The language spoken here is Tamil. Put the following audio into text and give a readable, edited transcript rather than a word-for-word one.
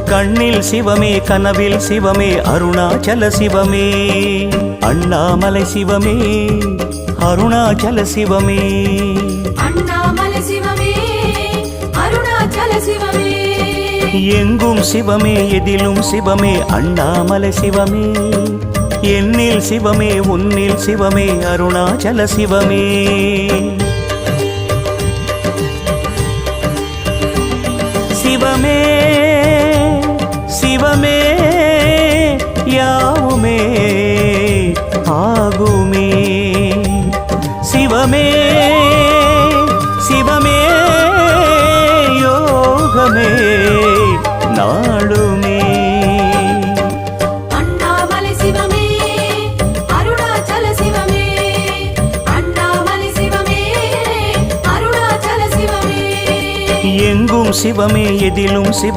கண்ணில் சிவமே கனவில் சிவமே அருணாச்சல சிவமே அண்ணாமலை சிவமே அருணாச்சல சிவமே அண்ணாமலை சிவமே அருணாச்சல சிவமே எங்கும் சிவமே எதிலும் சிவமே அண்ணாமலை சிவமே என்னில் சிவமே உன்னில் சிவமே அருணாச்சல சிவமே சிவமே சிவமே யாவுமே ஆகுமே சிவமே சிவமே யோகமே நாளுமே அண்ணாமலை சிவமே அருணாச்சல சிவமே அண்ணாமலை சிவமே அருணாச்சல சிவமே எங்கும் சிவமே எதிலும் சிவ